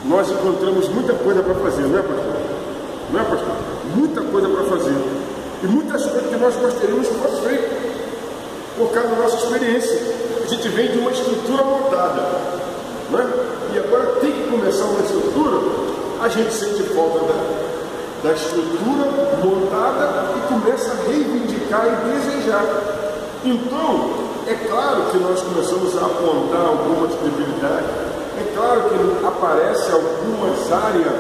nós encontramos muita coisa para fazer, não é, pastor? Não é, pastor? Muita coisa para fazer. E muitas coisas que nós gostaríamos que fosse feito, por causa da nossa experiência. A gente vem de uma estrutura montada, não é? E agora tem que começar uma estrutura, a gente sente falta da estrutura montada e começa a reivindicar e desejar. Então, é claro que nós começamos a apontar algumas debilidades, é claro que aparecem algumas áreas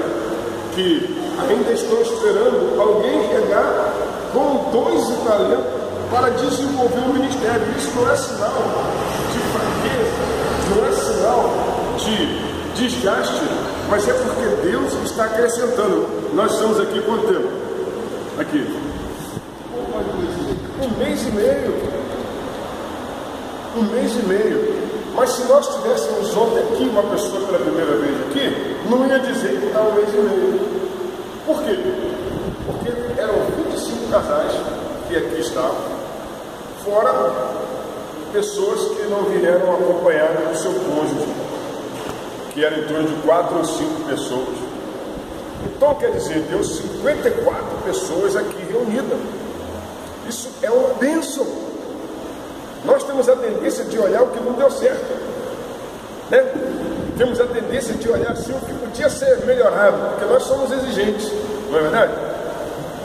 que ainda estão esperando alguém chegar com dons e talentos para desenvolver o ministério. Isso não é sinal de fraqueza, não é sinal de desgaste, mas é porque Deus está acrescentando. Nós estamos aqui quanto tempo? Aqui. Um mês e meio. Um mês e meio. Mas se nós tivéssemos ontem aqui uma pessoa pela primeira vez aqui, não ia dizer que está um mês e meio. Por quê? Porque eram 25 casais que aqui estavam, fora pessoas que não vieram acompanhadas do seu cônjuge, que era em torno de 4 ou 5 pessoas. Então, quer dizer, deu 54 pessoas aqui reunidas. Isso é uma bênção. Nós temos a tendência de olhar o que não deu certo, né? Temos a tendência de olhar assim o que podia ser melhorado, porque nós somos exigentes, não é verdade?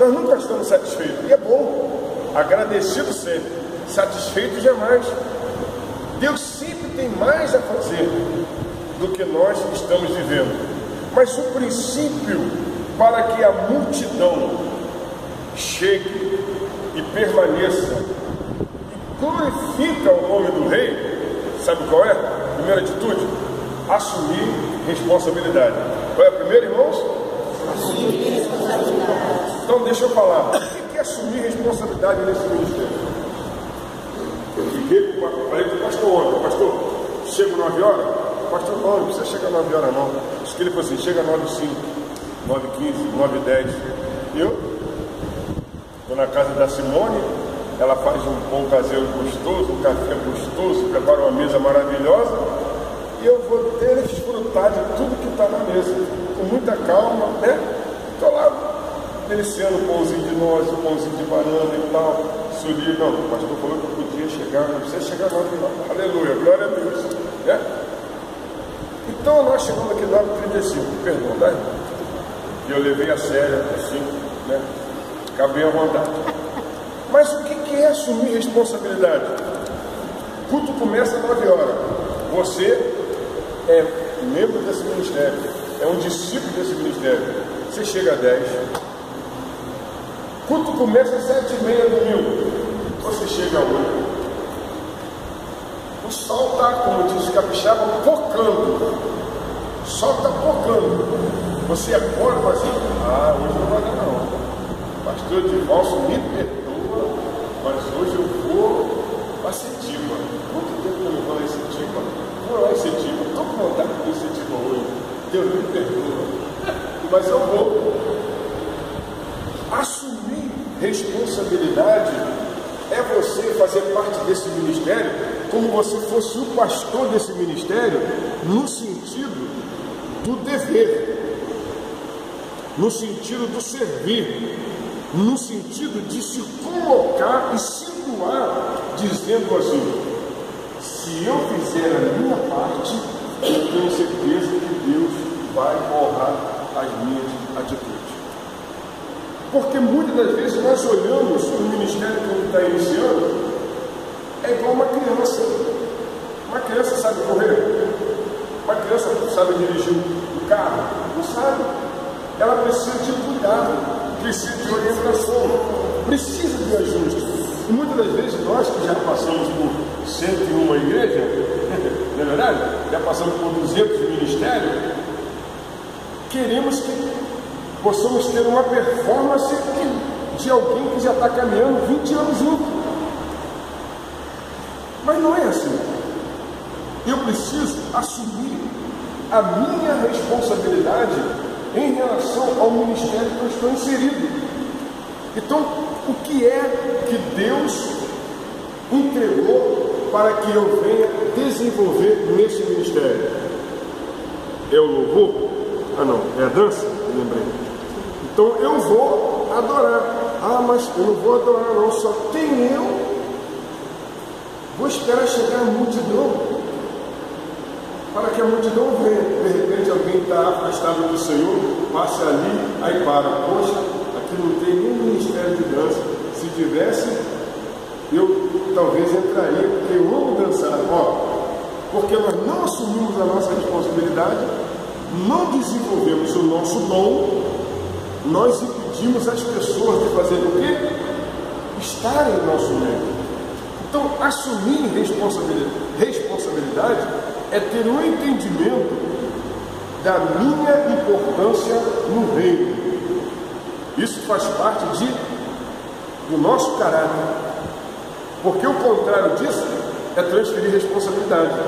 Nós nunca estamos satisfeitos, e é bom, agradecido sempre, satisfeito jamais. Deus sempre tem mais a fazer do que nós estamos vivendo. Mas o princípio para que a multidão chegue e permaneça e glorifica o nome do Rei, sabe qual é? Primeira atitude, assumir responsabilidade. Qual é a primeira, irmãos? Assumir responsabilidade. Então deixa eu falar, o que é assumir responsabilidade nesse ministério? Eu falei com o pastor ontem, pastor, chega 9 horas? Pastor, não precisa chegar 9 horas não. Acho que ele falou assim, chega 9h05, 9h15, 9h10. Eu estou na casa da Simone, ela faz um pão caseiro gostoso, um café gostoso, prepara uma mesa maravilhosa, e eu vou desfrutar de tudo que está na mesa, com muita calma, né? Estou lá, deliciando o pãozinho de noz, o pãozinho de banana e tal. Subi, não, o pastor falou que eu podia chegar, não precisa chegar 9 não. Aleluia, glória a Deus, né? Então nós chegamos aqui 9h35, perdão, né? E eu levei a sério, assim, né? Acabei à vontade. Mas o que é assumir responsabilidade? O culto começa às 9 horas. Você é membro desse ministério, é um discípulo desse ministério. Você chega às 10. O culto começa às 7h30 domingo. Você chega às 8. O sol está, como diz o capixaba, pocando. O sol está pocando. Você acorda assim, hoje não vai dar não. Pastor Edivalso me perdoa, mas hoje eu vou para Setiba. Quanto tempo eu não vou lá em Setiba? Vou lá em Setiba, estou com vontade de ir em Setiba hoje. Deus me perdoa. Mas eu vou. Assumir responsabilidade é você fazer parte desse ministério como você fosse o pastor desse ministério, no sentido do dever, no sentido do servir, no sentido de se colocar e se doar, dizendo assim: se eu fizer a minha parte, eu tenho certeza que Deus vai honrar as minhas atitudes. Porque muitas das vezes nós olhamos o ministério quando está iniciando, é igual uma criança. Uma criança sabe correr? Uma criança sabe dirigir o carro? Não sabe. Ela precisa de cuidado, precisa de orientação, precisa de ajuste. E muitas das vezes nós que já passamos por 101 igrejas, não é verdade? Já passamos por 200 ministérios, queremos que possamos ter uma performance de alguém que já está caminhando 20 anos junto. Mas não é assim. Eu preciso assumir a minha responsabilidade em relação ao ministério que eu estou inserido. Então, o que é que Deus entregou para que eu venha desenvolver nesse ministério? É o louvor? Ah não, é a dança? Eu lembrei. Então eu vou adorar. Ah, mas eu não vou adorar não, só tem eu. Vou esperar chegar a multidão, para que a multidão venha. De repente alguém está afastado do Senhor, passe ali, aí para. Poxa, aqui não tem nem ministério de dança. Se tivesse, eu talvez entraria, porque eu amo dançar. Ó, porque nós não assumimos a nossa responsabilidade, não desenvolvemos o nosso dom, nós impedimos as pessoas de fazer o quê? Estarem no nosso meio. Então, assumir responsabilidade é ter um entendimento da minha importância no reino. Isso faz parte do nosso caráter. Porque o contrário disso é transferir responsabilidade.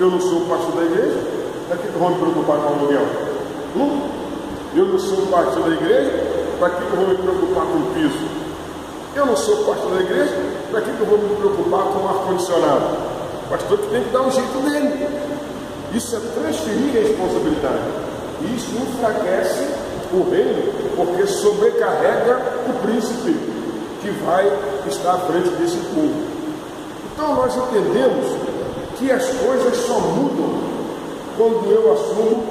Eu não sou o pastor da igreja, para que eu vou me preocupar com o aluguel? Eu não sou o pastor da igreja, para que eu vou me preocupar com o piso? Eu não sou pastor da igreja, para que eu vou me preocupar com o ar-condicionado? O pastor que tem que dar um jeito nele. Isso é transferir responsabilidade. E isso enfraquece o reino, porque sobrecarrega o príncipe que vai estar à frente desse povo. Então nós entendemos que as coisas só mudam quando eu assumo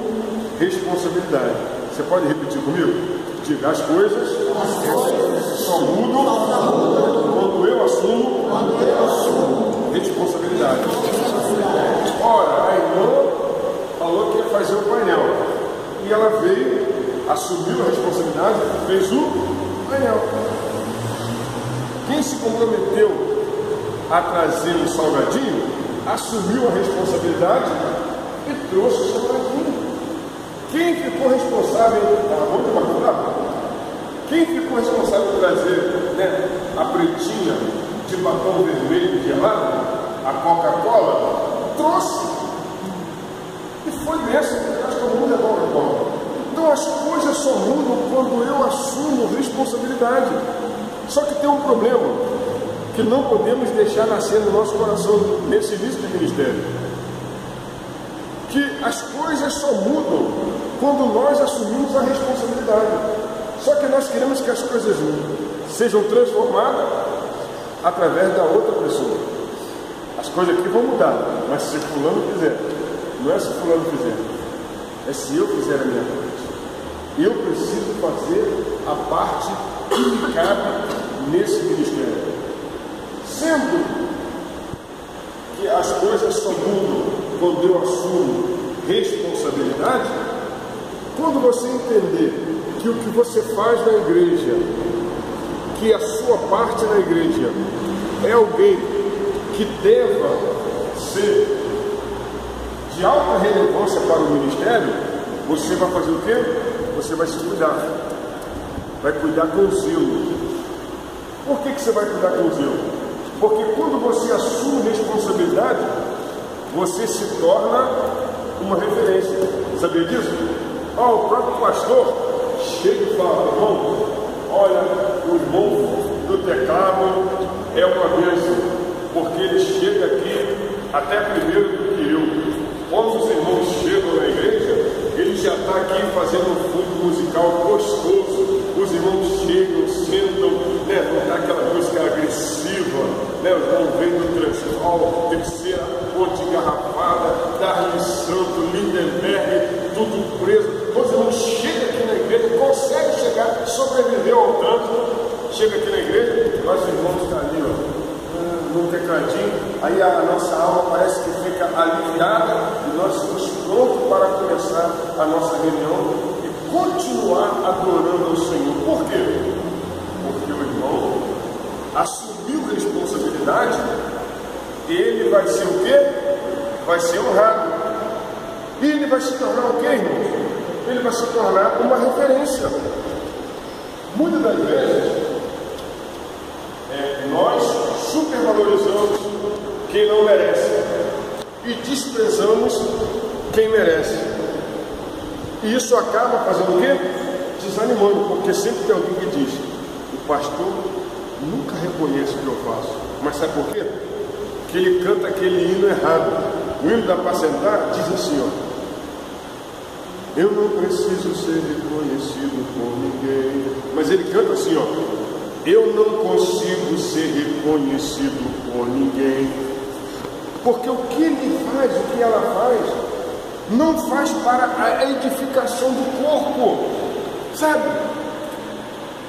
responsabilidade. Você pode repetir comigo? Diga, as coisas só mudam quando eu assumo responsabilidade. Ora, a irmã falou que ia fazer o painel. E ela veio, assumiu a responsabilidade, fez o painel. Quem se comprometeu a trazer um salgadinho, assumiu a responsabilidade e trouxe o salgadinho. Quem ficou responsável, quem ficou responsável por trazer a pretinha de batom vermelho gelado, a Coca-Cola, trouxe. E foi nessa que acho que o mundo é Coca-Cola. Então as coisas só mudam quando eu assumo responsabilidade. Só que tem um problema que não podemos deixar nascer no nosso coração nesse início de ministério. Que as coisas só mudam quando nós assumimos a responsabilidade. Só que nós queremos que as coisas sejam transformadas através da outra pessoa. As coisas aqui vão mudar, mas se fulano fizer, não é se fulano fizer, é se eu fizer a minha parte. Eu preciso fazer a parte que me cabe nesse ministério. Sendo que as coisas só mudam quando eu assumo responsabilidade, quando você entender que o que você faz na igreja, que a sua parte na igreja é alguém que deva ser de alta relevância para o ministério, você vai fazer o quê? Você vai se cuidar, vai cuidar com zelo. Por que você vai cuidar com zelo? Porque quando você assume responsabilidade, você se torna uma referência. Sabia disso? O próprio pastor chega e fala: irmão, olha, o irmão do teclado é uma bênção, porque ele chega aqui até primeiro do que eu. Quando os irmãos chegam na igreja, ele já está aqui fazendo um fundo musical gostoso. Os irmãos chegam, sentam, não está aquela música agressiva, os irmãos vêm do Transvaal, terceira ponte engarrafada, Darley Santo, Lindenberg, tudo preso. Os irmãos chegam aqui na igreja, conseguem chegar, sobreviveu ao trânsito, chega aqui na igreja, nós irmãos estão ali, num tecladinho, aí a nossa alma parece que fica aliviada e nós estamos prontos para começar a nossa reunião e continuar adorando ao Senhor. Por quê? Porque o irmão assumiu responsabilidade, ele vai ser o quê? Vai ser honrado. E ele vai se tornar o quê, irmãos? Ele vai se tornar uma referência. Muitas das vezes nós supervalorizamos quem não merece e desprezamos quem merece. E isso acaba fazendo o quê? Desanimando, porque sempre tem alguém que diz: o pastor nunca reconhece o que eu faço. Mas sabe por quê? Que ele canta aquele hino errado. O hino da apacentar diz assim, Eu não preciso ser reconhecido por ninguém. Mas ele canta assim, ó. Eu não consigo ser reconhecido por ninguém. Porque o que ele faz, o que ela faz, não faz para a edificação do corpo. Sabe?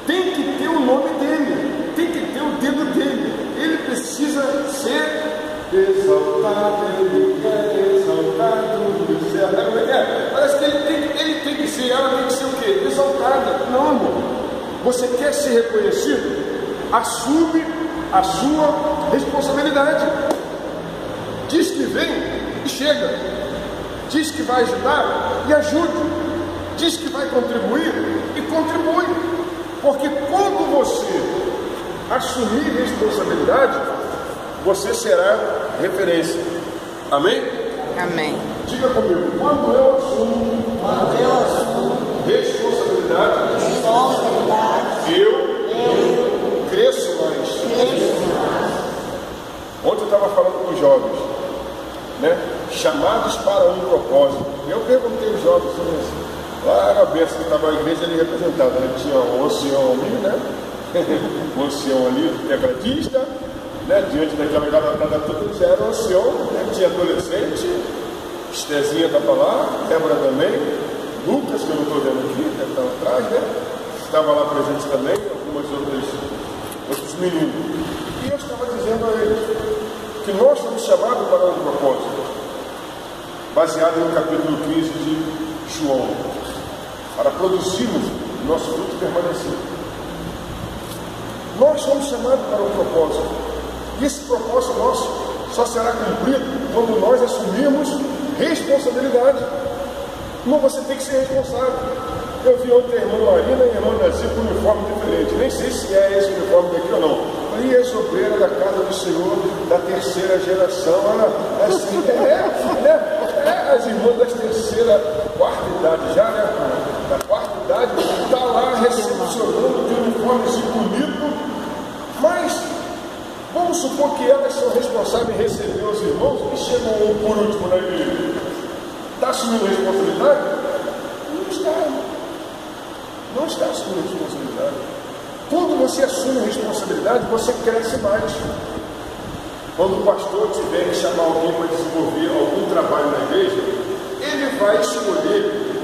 Tem que ter o nome dele. Tem que ter o dedo dele. Ele precisa ser exaltado. Ele quer exaltado do céu. Como é que é? Parece que ele tem que ser, ela tem que ser o quê? Exaltada. Não, amor. Você quer ser reconhecido? Assume a sua responsabilidade. Diz que vem e chega. Diz que vai ajudar e ajude. Diz que vai contribuir e contribui. Porque quando você assumir responsabilidade, você será referência. Amém? Amém. Diga comigo, quando eu assumo responsabilidade, eu cresço mais. Ontem eu estava falando com os jovens, né? Chamados para um propósito. Eu perguntei aos jovens sobre isso. Lá era a bênção que estava a igreja ali representada, né? Tinha um ancião ali, né? Um ancião ali, tecladista, né? Diante daquela garotada toda, já era um ancião, né? Tinha adolescente, Estezinha estava lá, Débora também, Lucas, que eu não estou vendo aqui, deve estar atrás, né? Estava lá presente também, algumas outros meninos. E eu estava dizendo a eles que nós somos chamados para um propósito, baseado no capítulo 15 de João, para produzirmos nosso fruto permanecido. Nós somos chamados para um propósito, e esse propósito nosso só será cumprido quando nós assumirmos responsabilidade. Não, você tem que ser responsável. Eu vi ontem a irmã Marina e a irmã Nazir com um uniforme diferente. Nem sei se é esse uniforme daqui ou não. E essa obreira da casa do Senhor, da terceira geração. Ela, assim, as irmãs da terceira, quarta idade já, né? Da quarta idade, está lá recepcionando de uniformezinho bonito. Mas vamos supor que elas são responsáveis em receber os irmãos e chegam um por último na igreja. Está assumindo responsabilidade? Não está. Não está assumindo responsabilidade. Quando você assume responsabilidade, você cresce mais. Quando o pastor tiver que chamar alguém para desenvolver algum trabalho na igreja, ele vai escolher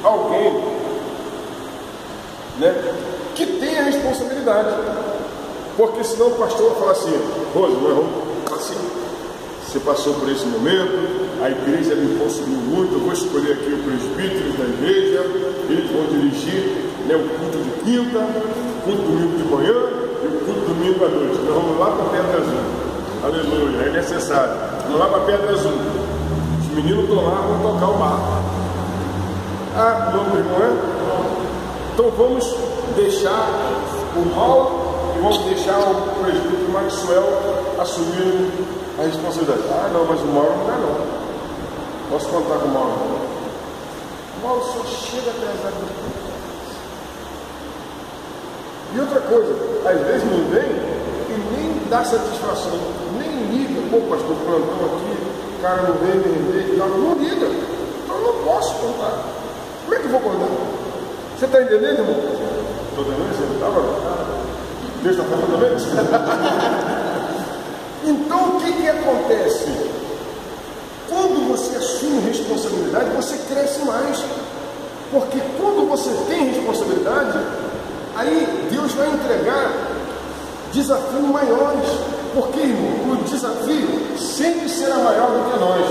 alguém, né, que tenha responsabilidade. Porque senão o pastor vai falar assim: Rose, nós vamos assim. Você passou por esse momento, a igreja me consumiu muito, eu vou escolher aqui o presbítero da igreja, eles vão dirigir, né, o culto de quinta, o culto domingo de manhã e o culto domingo à noite. Nós vamos lá para a Pedra Azul. Aleluia, é necessário. Vamos lá para a Pedra Azul. Os meninos estão lá, vão tocar o barco. Ah, não, irmão, é? Então vamos deixar o Mauro e vamos deixar o presbítero Maxwell assumir a responsabilidade. Ah, não, mas o Mauro não dá, não. Posso contar com o Mauro? O Mauro só chega atrasado. E outra coisa, às vezes não vem e nem dá satisfação, nem liga. Pô, pastor, plantão aqui, o cara não vem me render, não liga. Então eu não posso contar. Como é que eu vou contar? Você está entendendo, irmão? Estou entendendo? Você estava? Deus está falando também? Então o que acontece? Quando você assume responsabilidade, você cresce mais. Porque quando você tem responsabilidade, aí Deus vai entregar desafios maiores. Porque, irmão, o desafio sempre será maior do que nós.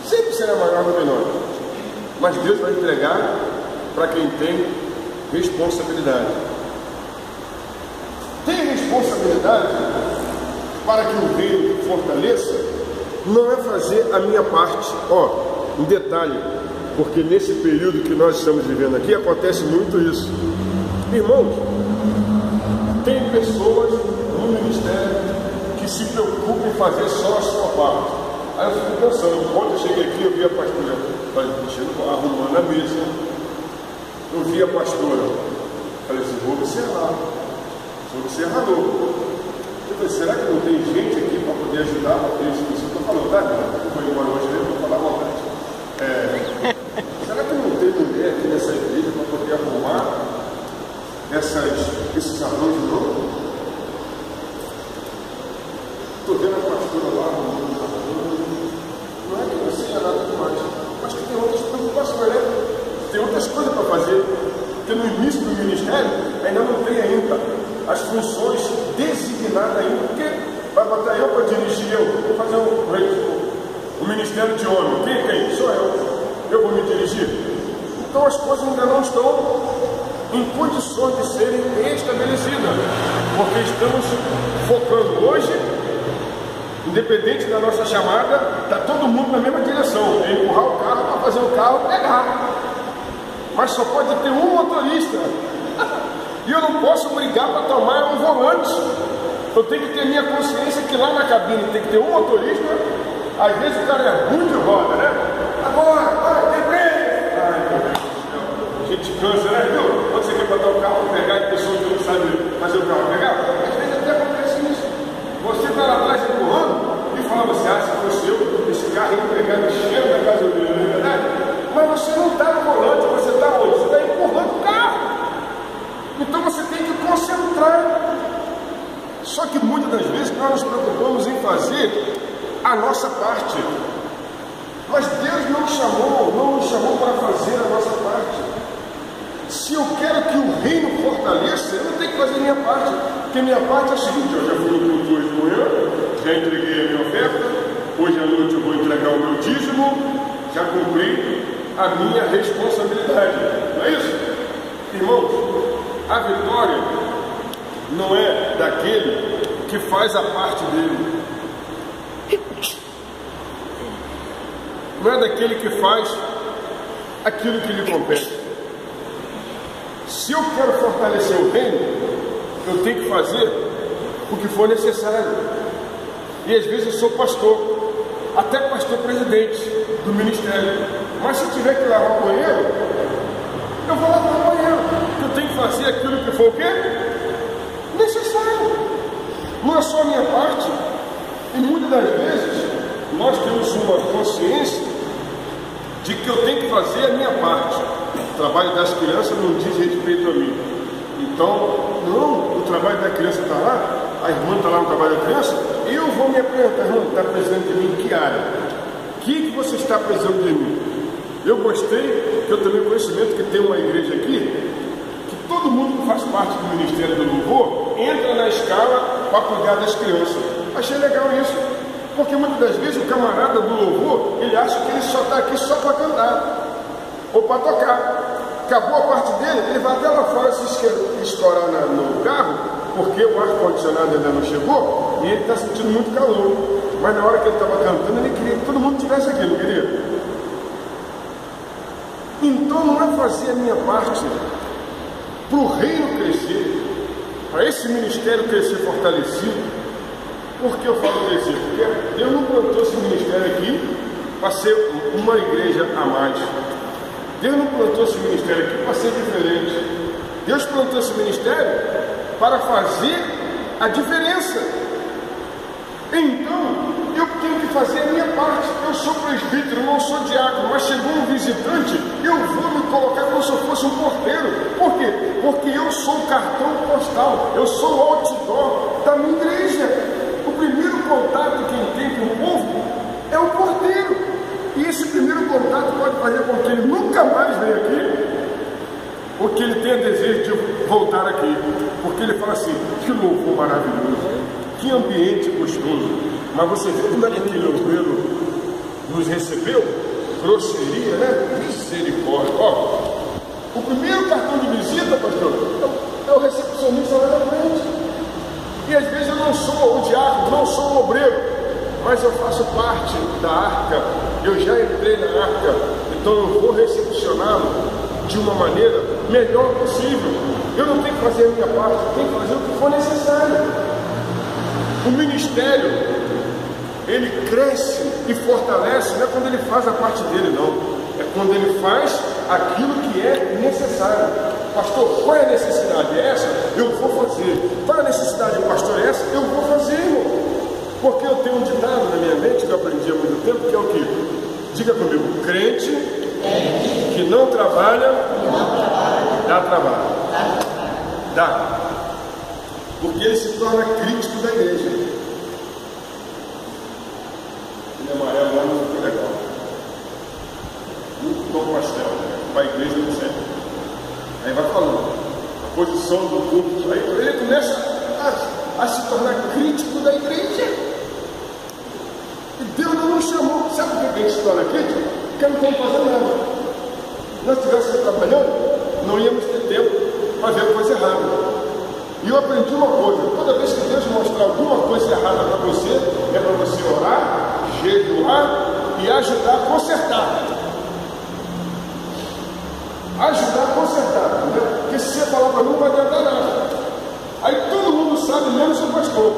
Sempre será maior do que nós. Mas Deus vai entregar para quem tem responsabilidade. Tem responsabilidade para que o reino fortaleça, não é fazer a minha parte. Ó, um detalhe, porque nesse período que nós estamos vivendo aqui, acontece muito isso. Irmãos, tem pessoas no ministério que se preocupam em fazer só a sua parte. Aí eu fico pensando, ontem eu cheguei aqui, eu vi a pastora arrumando a mesa, eu vi a pastora, falei assim, vou observar, vou observar novo. Eu falei, será que não tem gente aqui para poder ajudar a isso que eu estou falando, tá? Foi embora hoje, eu vou falar a vontade. Será que salão de novo. Estou vendo a pastora lá, não é que não seja nada demais, mas que tem outras preocupações, né? Tem outras coisas para fazer, porque no início do ministério ainda não tem ainda as funções designadas ainda, porque vai botar eu para dirigir, eu vou fazer o ministério de homem, quem? Sou eu vou me dirigir. Então as coisas ainda não estão em condições de serem estabelecidas, porque estamos focando hoje, independente da nossa chamada, está todo mundo na mesma direção, é empurrar o carro para fazer o carro pegar, mas só pode ter um motorista, e eu não posso brigar para tomar um volante. Eu tenho que ter minha consciência que lá na cabine tem que ter um motorista. Às vezes o cara é ruim de roda, né? Agora, vai, tem freio! Ai, meu Deus do céu. A gente cansa, né? Viu? Quando você quer botar o carro para pegar e a pessoa que não sabe fazer o carro pegar, às vezes até acontece isso. Você está lá atrás empurrando e fala, você acha que fosse eu, esse carro ia pegar no cheiro da gasolina, não é verdade? Mas você não está no volante, você está onde? Você está empurrando o carro. Então você tem que concentrar. Só que muitas das vezes nós nos preocupamos em fazer a nossa parte. Mas Deus não nos chamou para fazer a nossa parte. Se eu quero que o reino fortaleça, eu tenho que fazer a minha parte. Porque a minha parte é a seguinte: eu já fui no culto hoje de manhã, já entreguei a minha oferta, hoje à noite eu vou entregar o meu dízimo, já cumpri a minha responsabilidade. Não é isso? Irmãos, a vitória não é daquele que faz a parte dele. Não é daquele que faz aquilo que lhe compete. Se eu quero fortalecer o reino, eu tenho que fazer o que for necessário. E às vezes eu sou pastor, até pastor presidente do ministério. Mas se tiver que lavar o banheiro, eu vou lavar o banheiro. Eu tenho que fazer aquilo que for o quê? Necessário. Não é só a minha parte. E muitas das vezes nós temos uma consciência de que eu tenho que fazer a minha parte. O trabalho das crianças não diz respeito a mim. Então, não, o trabalho da criança está lá, a irmã está lá no trabalho da criança, eu vou me apresentar. Irmã, está precisando de mim em que área? O que você está precisando de mim? Eu gostei, que eu tomei conhecimento que tem uma igreja aqui, que todo mundo que faz parte do Ministério do Louvor entra na escala para cuidar das crianças. Achei legal isso, porque muitas das vezes o camarada do louvor, ele acha que ele só está aqui só para cantar, ou para tocar. Acabou a parte dele, ele vai até lá fora se estourar no carro, porque o ar-condicionado ainda não chegou, e ele está sentindo muito calor. Mas na hora que ele estava cantando, ele queria que todo mundo estivesse aqui, não queria? Então não é fazer a minha parte para o reino crescer, para esse ministério crescer fortalecido. Por que eu falo crescer? Porque Deus não plantou esse ministério aqui para ser uma igreja a mais. Deus não plantou esse ministério aqui para ser diferente. Deus plantou esse ministério para fazer a diferença. Então, eu tenho que fazer a minha parte. Eu sou presbítero, não sou diácono, mas chegou um visitante, eu vou me colocar como se eu fosse um porteiro. Por quê? Porque eu sou o cartão postal, eu sou o outdoor da minha igreja. O primeiro contato que tem com o povo é o porteiro. E esse primeiro contato pode fazer com que ele nunca mais venha aqui, ou que ele tenha desejo de voltar aqui. Porque ele fala assim: que louvor maravilhoso, que ambiente gostoso. Mas você viu como é que aquele louveiro nos recebeu? Grosseria, né? Misericórdia. Ó, o primeiro cartão de visita, pastor, é o recepcionista lá na frente. E às vezes eu não sou o diácono, não sou o obreiro, mas eu faço parte da arca, eu já entrei na arca, então eu vou recepcioná-lo de uma maneira melhor possível. Eu não tenho que fazer a minha parte, eu tenho que fazer o que for necessário. O ministério, ele cresce e fortalece, não é quando ele faz a parte dele, não. É quando ele faz aquilo que é necessário. Pastor, qual é a necessidade? É essa? Eu vou fazer. Qual é a necessidade, pastor? É essa? Eu vou fazer, irmão. Porque eu tenho um ditado na minha mente que eu aprendi há muito tempo, que é o quê? Diga comigo: crente que não trabalha, dá trabalho. Dá. porque ele se torna crítico da igreja. Ele amarelo lá não ficou legal. Muito bom pastel, né? Para a igreja não serve. Aí vai falando, a posição do público, aí ele começa a se tornar crítico da igreja. E Deus não nos chamou. Sabe por que a gente se torna crítico? Porque não estamos fazendo nada. Se nós estivéssemos trabalhando, não íamos ter tempo para ver a coisa errada. E eu aprendi uma coisa: toda vez que Deus mostrar alguma coisa errada para você, é para você orar, jejuar e ajudar a consertar. Ajudar a consertar, né? Porque se você falar para mim, não vai adiantar nada. Aí todo mundo sabe, menos o pastor.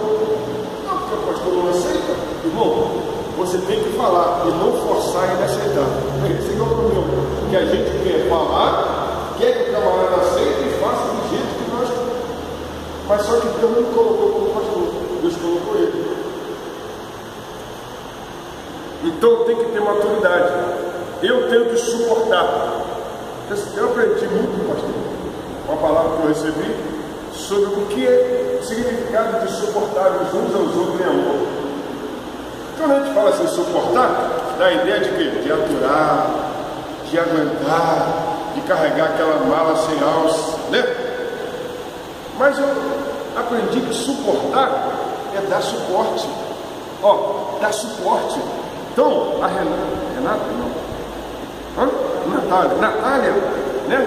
Não, porque o pastor não aceita. Irmão, você tem que falar e não forçar ele a aceitar. Esse é o problema. Que a gente quer falar, quer que o camarada aceite e faça do jeito que nós. Mas só que Deus não me colocou como pastor, Deus colocou ele. Então tem que ter maturidade. Eu tenho que suportar. Eu aprendi muito, pastor, uma palavra que eu recebi sobre o que é o significado de suportar uns aos outros em amor. Quando a gente fala assim, suportar, dá a ideia de quê? De aturar, de aguentar, de carregar aquela mala sem alça, né? Mas eu aprendi que suportar é dar suporte. Ó, dar suporte. Então, a Renata não. Natália, né?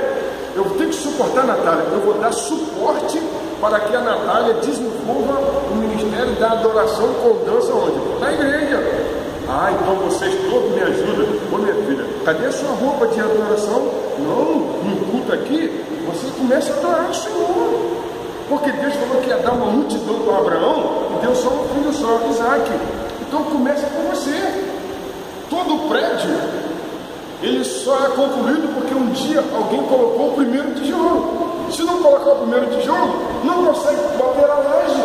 Eu tenho que suportar a Natália. Eu vou dar suporte para que a Natália desenvolva o ministério da adoração com dança onde? Na igreja. Ah, então vocês todos me ajudam. Ô minha filha, cadê a sua roupa de adoração? Não, no culto aqui, você começa a adorar o Senhor. Porque Deus falou que ia dar uma multidão para Abraão e deu só um filho só, Isaac. Então começa com você. Todo o prédio, ele só é concluído porque um dia alguém colocou o primeiro tijolo. Se não colocar o primeiro tijolo, não consegue bater a laje.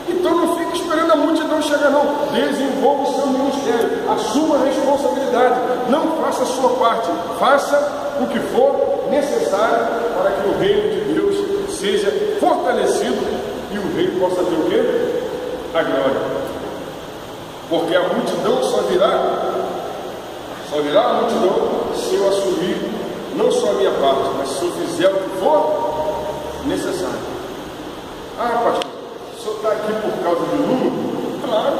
Então não fique esperando a multidão chegar não. Desenvolva o seu ministério, assuma a responsabilidade, não faça a sua parte, faça o que for necessário para que o reino de Deus seja fortalecido e o reino possa ter o quê? A glória. Porque a multidão só virá a multidão se eu assumir não só a minha parte, mas se eu fizer o que for necessário. Ah, pastor, o senhor está aqui por causa do número? Claro.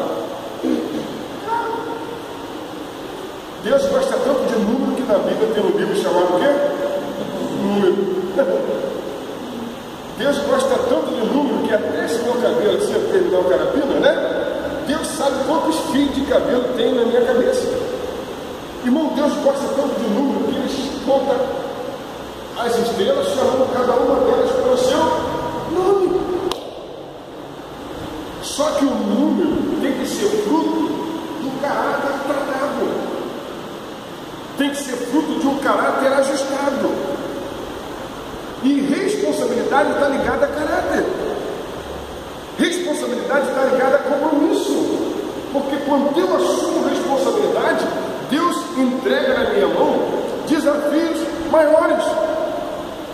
Deus gosta tanto de número que na Bíblia tem um livro chamado o quê? Número. Deus gosta tanto de número que até esse meu cabelo, se eu terminar o carapina, né? Deus sabe quantos fios de cabelo tem na minha cabeça. Irmão, Deus gosta tanto de número que Ele conta as estrelas, chamando cada uma delas pelo seu nome. Só que o número tem que ser fruto do caráter tratado. Tem que ser fruto de um caráter ajustado. E responsabilidade está ligada a caráter. Responsabilidade está ligada a compromisso. Porque quando eu assumo responsabilidade, Deus entrega na minha mão desafios maiores.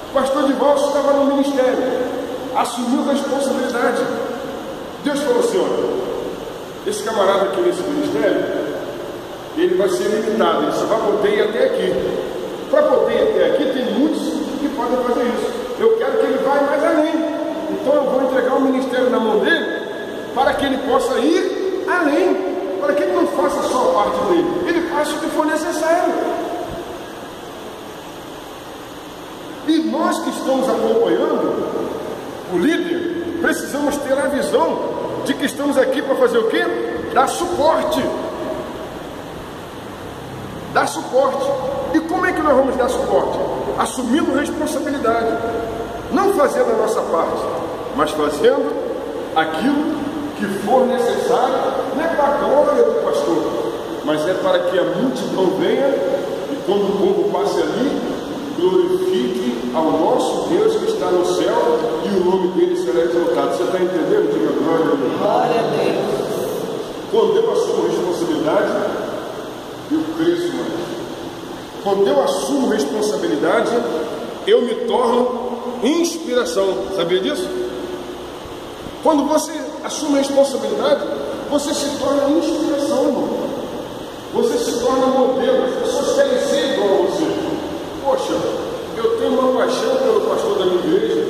O pastor Divaldo estava no ministério, assumiu responsabilidade. Deus falou assim: olha, esse camarada aqui nesse ministério, ele vai ser limitado, ele só vai poder ir até aqui. Para poder ir até aqui, tem muitos que podem fazer isso. Eu quero que ele vá mais além. Então eu vou entregar o ministério na mão dele para que ele possa ir além. Para que ele não faça só a parte dele, ele faça o que for necessário. E nós que estamos acompanhando o líder, precisamos ter a visão de que estamos aqui para fazer o quê? Dar suporte. Dar suporte. E como é que nós vamos dar suporte? Assumindo responsabilidade. Não fazendo a nossa parte, mas fazendo aquilo que for necessário, não é para a glória do pastor, mas é para que a multidão venha e quando o povo passe ali, glorifique ao nosso Deus que está no céu e o nome dele será exaltado. Você está entendendo? Diga glória a Deus. Glória a Deus. Quando eu assumo responsabilidade, eu cresço mais. Quando eu assumo responsabilidade, eu me torno inspiração. Sabia disso? Quando você assume a responsabilidade, você se torna inspiração, irmão. Você se torna modelo. As pessoas querem ser igual a você. Poxa, eu tenho uma paixão pelo pastor da minha igreja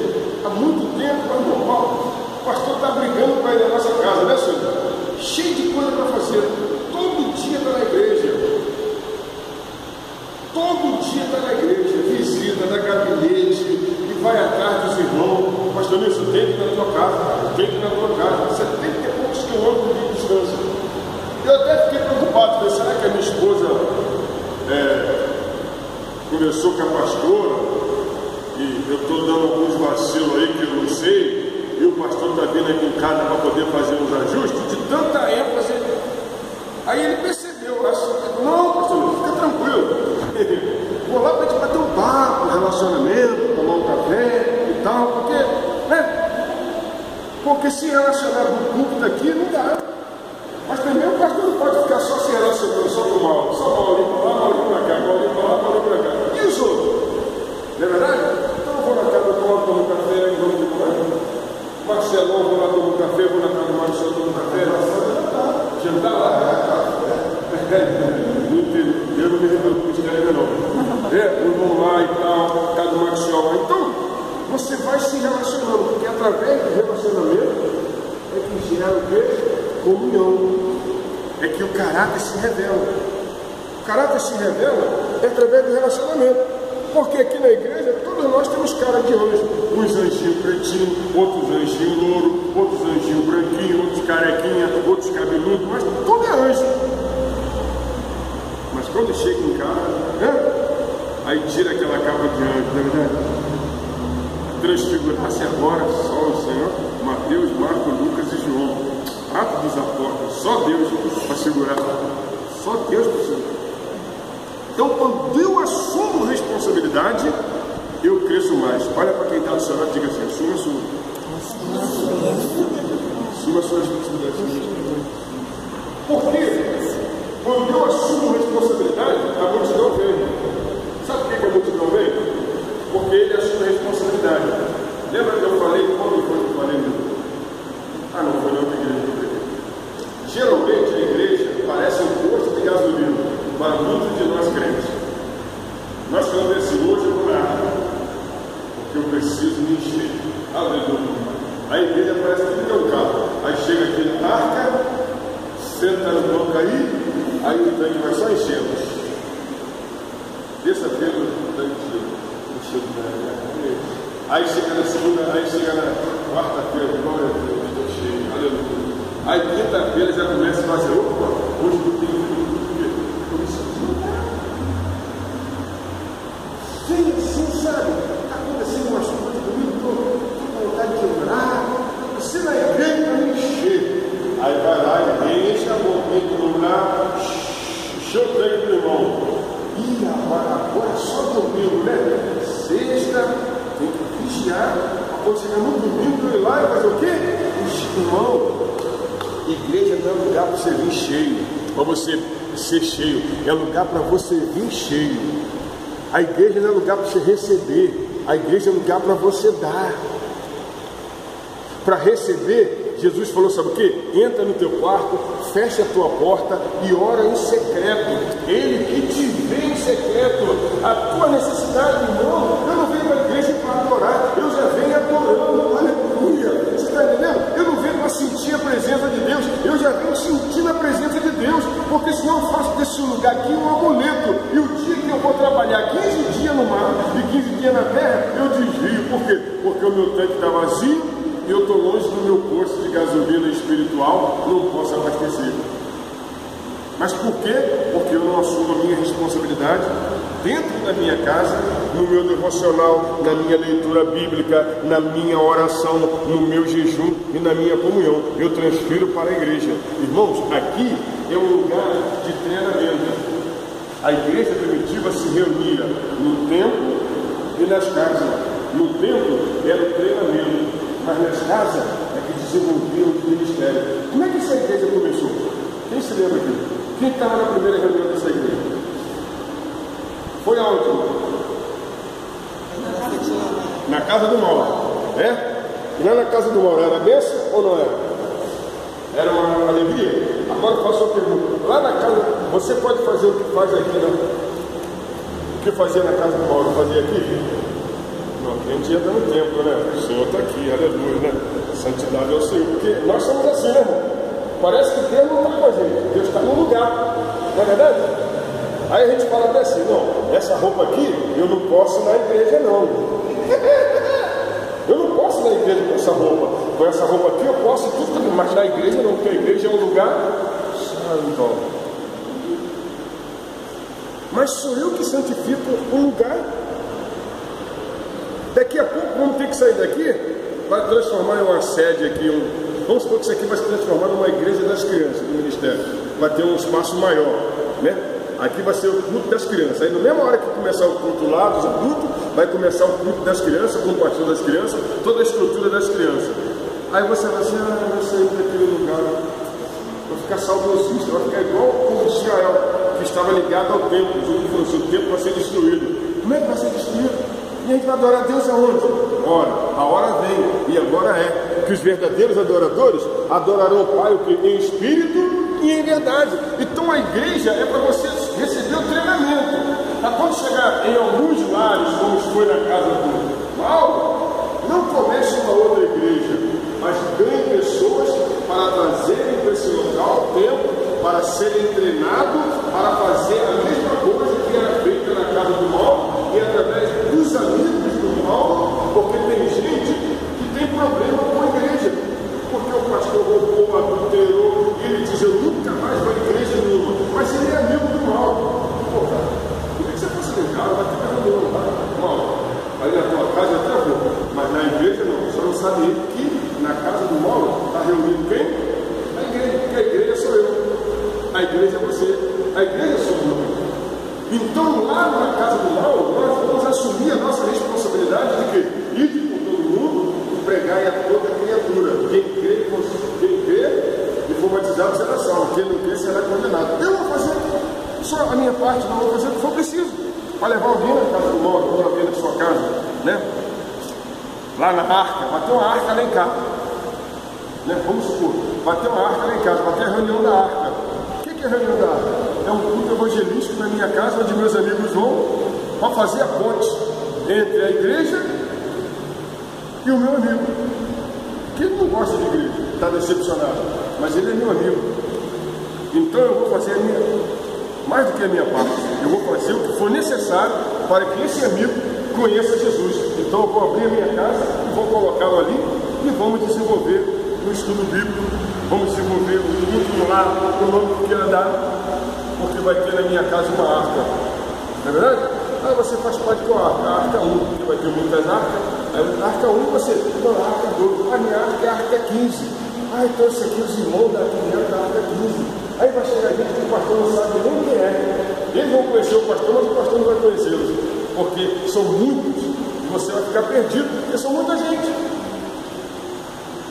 há muito tempo, mas normal. O pastor está brigando para ir na nossa casa, né, senhor? Cheio de coisa para fazer. Todo dia está na igreja. Todo dia está na igreja. Visita, dá gabinete, e vai atrás dos irmãos. Pastor Nilson, tem que ir na tua casa. Tem que ir na tua casa. 70 e poucos quilômetros de distância. Eu até fiquei preocupado. Falei, será que a minha esposa conversou com a pastora? E eu estou dando alguns vacilos aí que eu não sei. E o pastor está vindo aqui em casa para poder fazer uns ajustes, de tanta ênfase. Aí ele percebeu, não, pastor, fica tranquilo. Vou lá para te bater um papo, um relacionamento, tomar um café e tal, porque, né? Porque se relacionar com o culto aqui não dá. Mas também o pastor não pode ficar só se relacionando, só com o mal. Só Maurinho para lá, Maurinho para cá, Maurinho para lá, Maurinho para cá. E os outros? Não é verdade? Então eu vou na casa do Paulo, tomo um café, vamos de manhã. Marcelão, vou lá tomar um café, vou na casa do Marcelo, tomo um café. Jantar lá. Eu não me revelo com isso ainda não. Vamos lá e tal, casa do Marcelo. Então, você vai se relacionando, porque através do relacionamento é que gera o quê? Comunhão. É que o caráter se revela. O caráter se revela através do relacionamento. Porque aqui na igreja, todos nós temos cara de anjo. Uns anjinhos pretinhos, outros anjinhos louro, outros anjinhos branquinhos, outros carequinha, outros cabeludos, mas tudo é anjo. Mas quando chega em casa, aí tira aquela capa de anjo, não é verdade? Transfigurar-se agora só o Senhor, Mateus, Marcos, Lucas e João. Atos dos Apóstolos, só Deus para segurar. Só Deus para segurar. Então, quando eu assumo responsabilidade, eu cresço mais. Olha para quem está do seu lado e diga assim: assuma a sua. Assuma a sua responsabilidade. Por quê? Quando eu assumo responsabilidade, a multidão vem. Sabe por que a multidão vem? Porque ele assume a responsabilidade. Lembra que eu falei? Quando foi que eu falei? Não foi na outra igreja. Geralmente a igreja parece um posto de gasolina para muitos de nós crentes. Nós falamos assim, hoje eu vou na água, porque eu preciso me encher. Aleluia. A igreja parece que tem um carro. Aí chega aqui na arca, senta no banco aí o tanque vai só enchendo. Terça-feira o tanque enchendo. Aí chega na segunda, aí chega na quarta-feira, glória a Deus, estou cheio, aleluia. Aí quinta-feira já começa a fazer, opa, hoje não tem sim, sabe? Está acontecendo umas coisas comigo, estou com vontade de quebrar. Você na igreja para me encher. Aí vai lá e enche a boquinha do lugar, enche o tanque do irmão. Ih, agora é só domingo, né? Sexta, tem que vigiar. Quando chegar no domingo, eu ir lá e fazer o quê? Irmão, igreja não é lugar para você vir cheio, para você ser cheio, é lugar para você vir cheio. A igreja não é lugar para você receber, a igreja é lugar para você dar. Para receber, Jesus falou, sabe o que? Entra no teu quarto, fecha a tua porta e ora em secreto. Ele que te vê em secreto. A tua necessidade, irmão, eu não venho para a igreja para adorar, eu já venho adorando, aleluia. Você está entendendo? Eu não venho para sentir a presença de Deus, eu já venho sentindo a presença de Deus, porque senão eu faço desse lugar aqui um amuleto. E o dia que eu vou trabalhar 15 dias no mar e 15 dias na terra, eu desvio. Por quê? Porque o meu tanque está vazio e eu estou longe do meu posto de gasolina espiritual, não posso abastecer. Mas por quê? Porque eu não assumo a minha responsabilidade dentro da minha casa, no meu devocional, na minha leitura bíblica, na minha oração, no meu jejum e na minha comunhão. Eu transfiro para a igreja. Irmãos, aqui é um lugar de treinamento. A igreja primitiva se reunia no templo e nas casas. No templo era o treinamento, mas nas casas é que desenvolvia o ministério. Como é que essa igreja começou? Quem se lembra aqui? Quem estava na primeira reunião dessa igreja? Foi aonde? Na casa do Mauro. E lá na casa do Mauro era bênção ou não era? Era uma alegria? Agora eu faço uma pergunta. Lá na casa, você pode fazer o que faz aqui, não? O que fazia na casa do Mauro, fazia aqui? Não, a gente entra no templo, né? O Senhor está aqui, aleluia, né? Santidade ao Senhor. Porque nós somos assim, né, irmão? Parece que Deus não está com a gente. Deus está no lugar. Não é verdade? Aí a gente fala até assim, não, essa roupa aqui eu não posso ir na igreja, não. Eu não posso ir na igreja com essa roupa. Com essa roupa aqui eu posso tudo, mas na igreja não, porque a igreja é um lugar santo. Mas sou eu que santifico um lugar. Daqui a pouco vamos ter que sair daqui para transformar em uma sede aqui. Vamos supor que isso aqui vai se transformar numa igreja das crianças do ministério. Vai ter um espaço maior, né? Aqui vai ser o culto das crianças. Aí na mesma hora que começar o culto lá dos adultos, vai começar o culto das crianças, com o pastor das crianças, toda a estrutura das crianças. Aí você vai assim, eu vou sair daquele lugar, vou ficar saudosista, vai ficar igual o Israel, que estava ligado ao templo. O templo vai ser destruído. Como é que vai ser destruído? E a gente vai adorar a Deus aonde? Ora, a hora vem, e agora é, que os verdadeiros adoradores adorarão o Pai o que? Em espírito e em verdade. Então a igreja é para você receber o treinamento. Para quando chegar em alguns lares, como foi na casa do Mauro, não comece uma outra igreja, mas ganhe pessoas para trazerem para esse local o tempo, para serem treinados, para fazer a mesma coisa que era feita na casa do Mauro, e através dos amigos do Mauro, porque tem gente que tem problema com a igreja, porque o pastor roubou, adulterou, e ele diz, eu nunca mais vou à igreja nenhuma, mas ele é amigo do Mauro. Pô, cara, por que você fosse legal? Vai ter que arrumar, Mauro, ali na tua casa até vou, mas na igreja não, você não sabe que na casa do Mauro está reunido quem? A igreja, porque a igreja sou eu, a igreja é você, a igreja sou eu. Então, lá na casa do Mauro, nós vamos assumir a nossa responsabilidade de quê? Ir com todo mundo e pregar a toda criatura. Quem crê e for batizado será salvo. Quem não crê será condenado. Eu vou fazer só a minha parte, não vou fazer o que for preciso. Para levar alguém na casa do Mauro, ou alguém na sua casa, né? Lá na arca, vai ter uma arca lá em casa. Né? Vamos supor, vai ter uma arca lá em casa, vai ter a reunião da arca. O que é a reunião da arca? É um culto evangelístico na minha casa, onde meus amigos vão para fazer a ponte entre a igreja e o meu amigo, que não gosta de igreja, está decepcionado, mas ele é meu amigo. Então eu vou fazer mais do que a minha parte, eu vou fazer o que for necessário para que esse amigo conheça Jesus. Então eu vou abrir a minha casa e vou colocá-lo ali e vamos desenvolver o estudo bíblico, vamos desenvolver o culto lá, o nome que queira dar, porque vai ter na minha casa uma arca, não é verdade? Aí você faz parte com a arca 1, porque vai ter muitas arcas. Aí a arca 1 você, não, a arca 2, a minha arca é a arca 15. Ah, então isso aqui os irmãos da arca 15. Aí vai chegar gente que o pastor não sabe nem quem é. Eles vão conhecer o pastor, mas o pastor não vai conhecê-los, porque são muitos e você vai ficar perdido, porque são muita gente.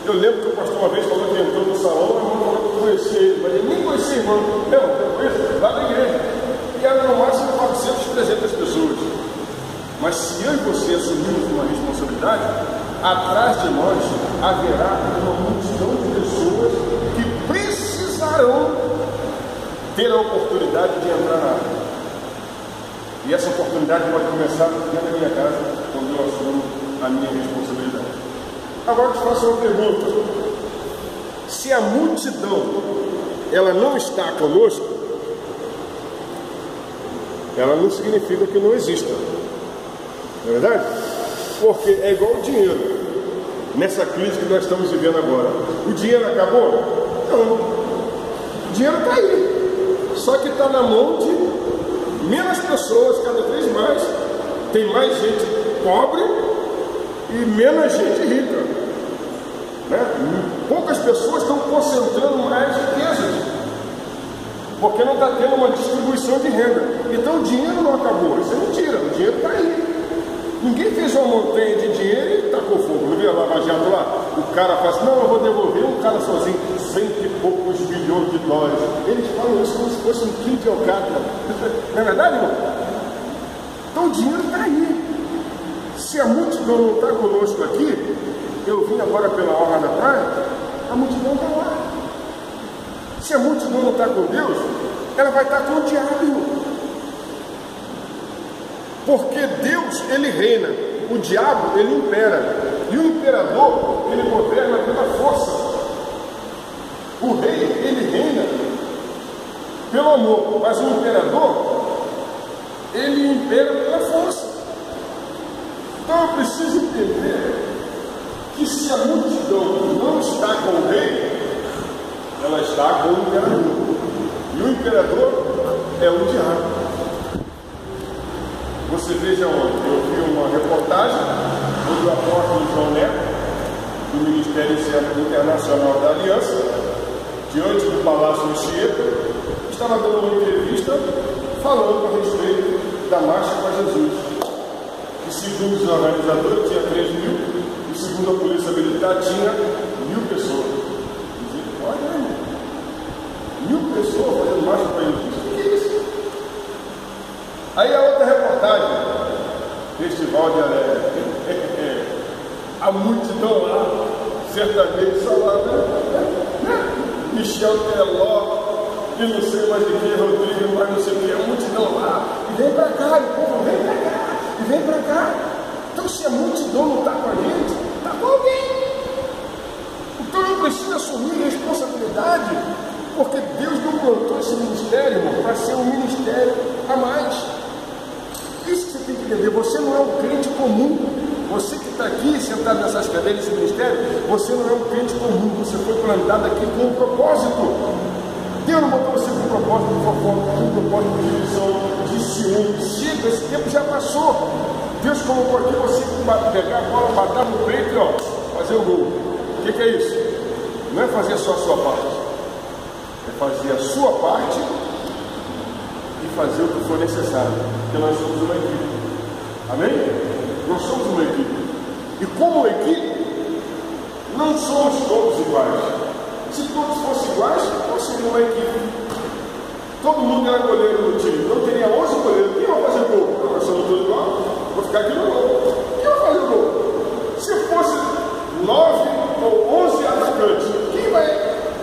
Eu lembro que o pastor uma vez falou que entrou no salão, o irmão falou que conhecia ele, mas ele nem conhecia o irmão. Eu conheço, lá na igreja. E era no máximo 400, 300 pessoas. Mas se eu e você assumirmos uma responsabilidade, atrás de nós haverá uma multidão de pessoas que precisarão ter a oportunidade de entrar na área. E essa oportunidade pode começar dentro da minha casa, quando eu assumo a minha responsabilidade. Agora eu te faço uma pergunta. Se a multidão ela não está conosco, ela não significa que não exista. Não é verdade? Porque é igual o dinheiro. Nessa crise que nós estamos vivendo agora. O dinheiro acabou? Não. O dinheiro está aí. Só que está na mão de menos pessoas, cada vez mais. Tem mais gente pobre e menos gente rica. Né? Poucas pessoas estão concentrando mais riquezas, porque não está tendo uma distribuição de renda. Então o dinheiro não acabou, isso é mentira, o dinheiro está aí. Ninguém fez uma montanha de dinheiro e tacou fogo. Não viu a Lava Jato lá? O cara fala assim, não, eu vou devolver, um cara sozinho, 100 e poucos bilhões de dólares. Eles falam isso como se fosse um quilo de alcatra. Não é verdade, irmão? Então o dinheiro está aí. Se a multidão não está conosco aqui, eu vim agora pela orla na praia, a multidão está lá. Se a multidão não está com Deus, ela vai estar com o diabo. Porque Deus, ele reina, o diabo, ele impera. E o imperador, ele governa pela força. O rei, ele reina pelo amor, mas o imperador, ele impera pela força. Então eu preciso entender que se a multidão não está com o rei, ela está com o imperador. E o imperador é o diabo. Você veja onde? Eu vi uma reportagem do apóstolo João Neto, do Ministério Internacional da Aliança, diante do Palácio Anchieta, estava dando uma entrevista falando a respeito da Marcha para Jesus. E segundo os organizadores, tinha 3 mil, e segundo a Polícia Militar, tinha 1.000 pessoas. Olha aí, 1.000 pessoas fazendo Marcha para Jesus. O que é isso? Aí a outra reportagem, Festival de Alegre, a multidão lá, sertanejo só lá, né? Michel Teló, e não sei mais de quem, Rodrigo, mas não sei o que, a multidão lá, e vem pra cá, e o povo vem pra cá, e vem pra cá. Então se a multidão não está com a gente, está com alguém. Então eu preciso assumir responsabilidade, porque Deus não plantou esse ministério, irmão, para ser um ministério a mais. Isso que você tem que entender. Você não é um crente comum. Você que está aqui sentado nessas cadeiras desse ministério, você não é um crente comum. Você foi plantado aqui com um propósito. Deus não botou você com um propósito de fofoca, com um propósito de divisão, de ciúme. Chega, esse tempo já passou. Deus colocou aqui você pegar a bola, bater no peito e ó, fazer o gol. O que é isso? Não é fazer só a sua parte. É fazer a sua parte e fazer o que for necessário, porque nós somos uma equipe. Amém? Nós somos uma equipe. E como equipe, não somos todos iguais. Se todos fossem iguais, nós seríamos uma equipe. Todo mundo era goleiro no time. Não teria 11 goleiros. Quem vai fazer gol? Nós somos todos iguais. Vou ficar aqui no gol. Quem vai fazer gol? Se fosse 9 ou 11 atacantes, quem vai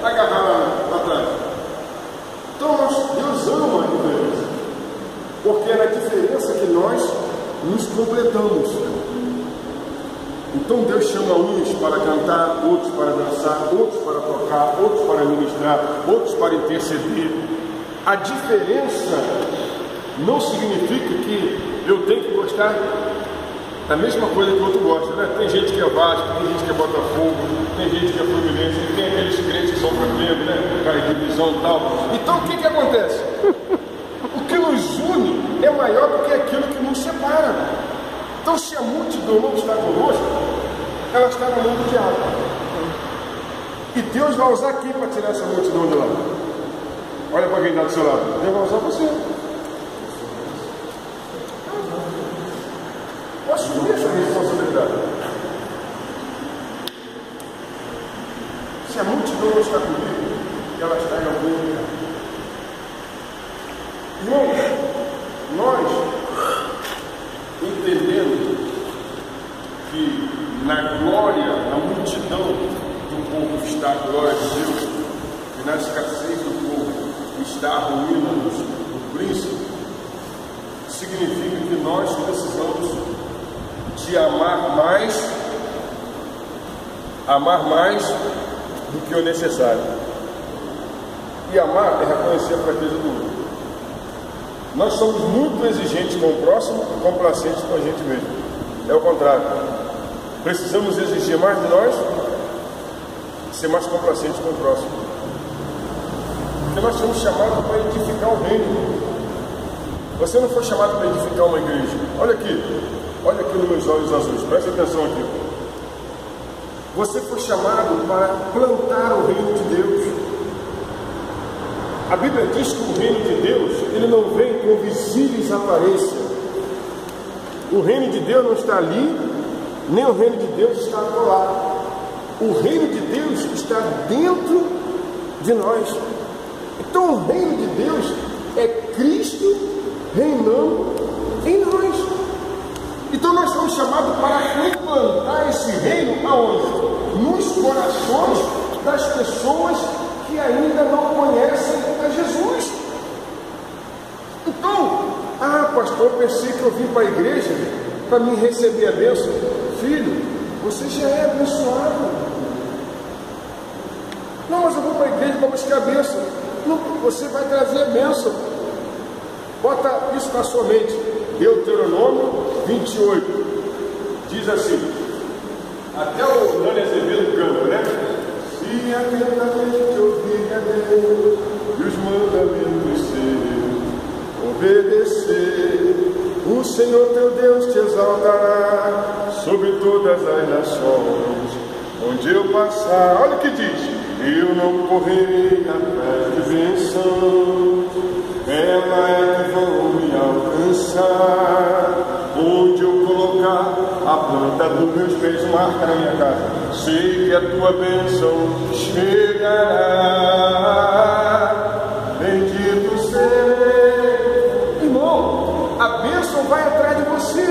agarrar lá atrás? Então Deus ama a diferença, porque é na diferença que nós nos completamos. Então Deus chama uns para cantar, outros para dançar, outros para tocar, outros para ministrar, outros para interceder. A diferença não significa que eu tenho que gostar da mesma coisa que o outro gosta, né? Tem gente que é Vasco, tem gente que é Botafogo, tem gente que é Fluminense, e tem aqueles crentes que são Flamengo, né? Cara, divisão e tal. Então o que acontece? O que nos une é maior do que aquilo que nos separa. Então se a multidão não está conosco, ela está na mão do diabo. E Deus vai usar quem para tirar essa multidão de lá? Olha para quem está do seu lado. Deus vai usar você. Assumir essa responsabilidade. Se a multidão não está comigo, ela está em algum lugar. Irmãos, nós entendendo que na glória, na multidão do povo está a glória de Deus, e na escassez do povo está a ruína do príncipe, significa que nós precisamos de amar mais do que o necessário. E amar é reconhecer a fraqueza do outro. Nós somos muito exigentes com o próximo e complacentes com a gente mesmo. É o contrário. Precisamos exigir mais de nós e ser mais complacentes com o próximo. Porque nós somos chamados para edificar o reino. Você não foi chamado para edificar uma igreja. Olha aqui nos meus olhos azuis, presta atenção aqui. Você foi chamado para plantar o reino de Deus. A Bíblia diz que o reino de Deus, ele não vem com visíveis aparências. O reino de Deus não está ali, nem o reino de Deus está lá. O reino de Deus está dentro de nós. Então o reino de Deus é Cristo reinando em nós. Então nós somos chamado para implantar esse reino aonde? Nos corações das pessoas que ainda não conhecem a Jesus. Então, pastor, eu pensei que eu vim para a igreja para me receber a bênção. Filho, você já é abençoado. Não, mas eu vou para a igreja para buscar a bênção. Não, você vai trazer a bênção. Bota isso na sua mente. Deuteronômio 28 diz assim, até o Nani Azevedo canta, né? Se atentamente ouvir a Deus e os mandamentos seus, obedecer, o Senhor teu Deus te exaltará sobre todas as nações, onde eu passar. Olha o que diz, eu não correrei atrás de bênção, ela é que vão me alcançar. Onde eu colocar a planta dos meus pés, marca na minha casa, sei que a tua bênção chegará. Bendito seja. Irmão, a bênção vai atrás de você.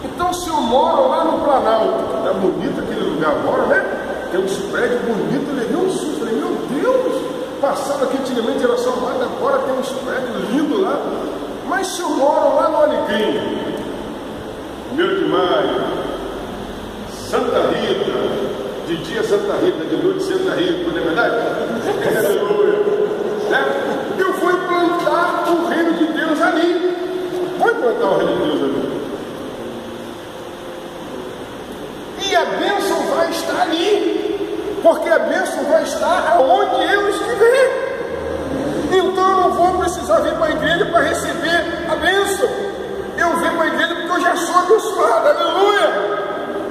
Então, se eu moro lá no Planalto, tá bonito aquele lugar agora, né? Tem uns prédios bonitos, eu levei um susto, falei, meu Deus, passava aqui antigamente em relação ao lado, agora tem uns prédios lindos lá. Mas se eu moro lá no Alecrim, 1º de maio, Santa Rita, de dia Santa Rita, de noite Santa Rita, não é verdade? Eu vou implantar o reino de Deus ali. Vou implantar o reino de Deus ali. E a bênção vai estar ali, porque a bênção vai estar aonde eu estiver. Então eu não vou precisar vir para a igreja para receber a bênção. Eu venho para a igreja porque eu já sou abençoado, aleluia!